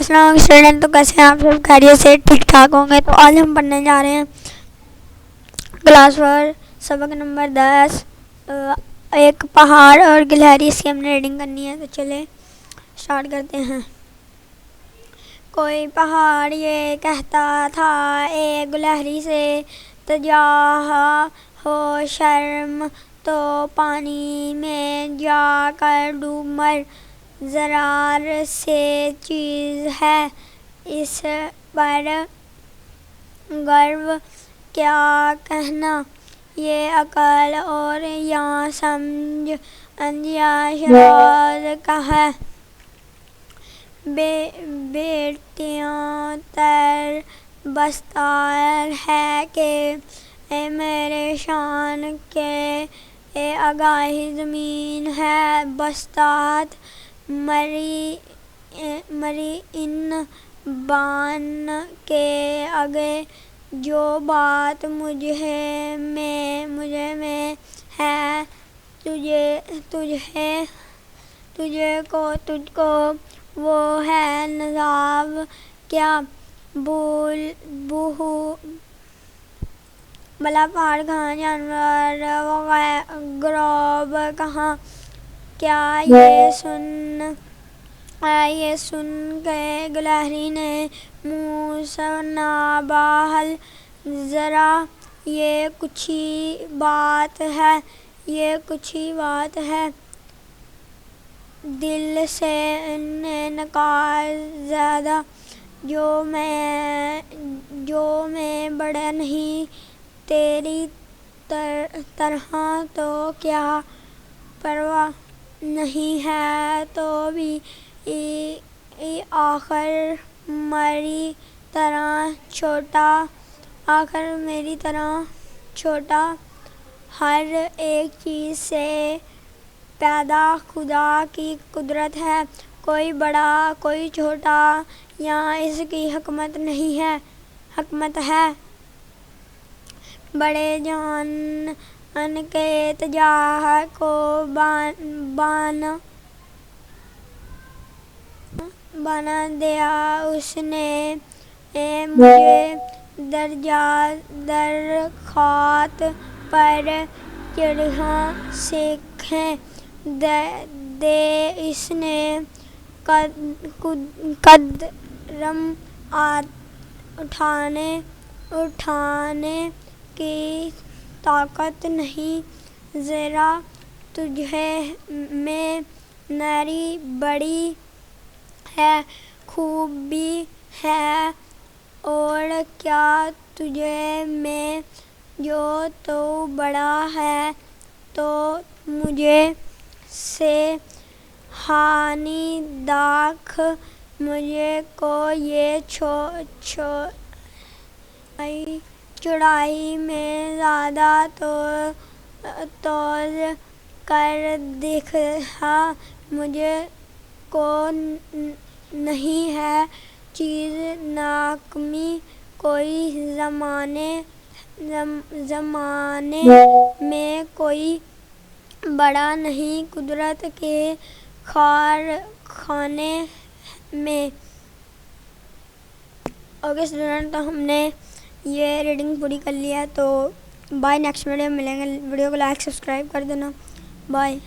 السلام علیکم اسٹوڈنٹ، تو کیسے ہیں آپ سب؟ خیریت سے ٹھیک ٹھاک ہوں گے؟ تو آج ہم پڑھنے جا رہے ہیں کلاس 4 سبق نمبر 10 ایک پہاڑ اور گلہری. اس کی ہم نے ریڈنگ کرنی ہے، تو چلے اسٹارٹ کرتے ہیں. کوئی پہاڑ یہ کہتا تھا ایک گلہری سے، تجاہ ہو شرم تو پانی میں جا کر ڈوب مر. ضرار سے چیز ہے اس پر گرو کیا کہنا. یہ عقل اور یا سمجھ اندیا شاد کا ہے. بیٹیاں تر بستار ہے کہ اے میرے شان کے اے آگاہی زمین ہے بستات. مری ان بان کے آگے جو بات مجھے میں ہے تجھ کو وہ ہے نزاو کیا. بلا پہاڑ کہاں، جانور گروب کہاں. کیا یہ سن کے گلہری نے منہ سنا باہل. ذرا یہ کچھ ہی بات ہے دل سے انکار زدہ. جو میں بڑا نہیں تیری طرح تو کیا پرواہ نہیں ہے تو بھی آخر میری طرح چھوٹا. ہر ایک چیز سے پیدا خدا کی قدرت ہے. کوئی بڑا کوئی چھوٹا یہاں اس کی حکمت ہے. بڑے جان کے تجاہ کو بنا دیا اس نے مجھے درخواست پر چڑھنا سیکھنے دے. اس نے قدم اٹھانے کی طاقت نہیں. ذرا تجھ میں میری بڑی ہے خوبی ہے اور کیا تجھ میں جو تو بڑا ہے تو مجھ سے ہانی داکھ. مجھ کو یہ چوڑائی میں زیادہ توز کر دکھا. مجھ کو نہیں ہے چیز ناکامی کوئی زمانے میں کوئی بڑا نہیں قدرت کے کارخانے میں. اوکے اسٹوڈنٹ، تو ہم نے یہ ریڈنگ پوری کر لی ہے. تو بائے، نیکسٹ ویڈیو میں ملیں گے. ویڈیو کو لائک سبسکرائب کر دینا. بائے.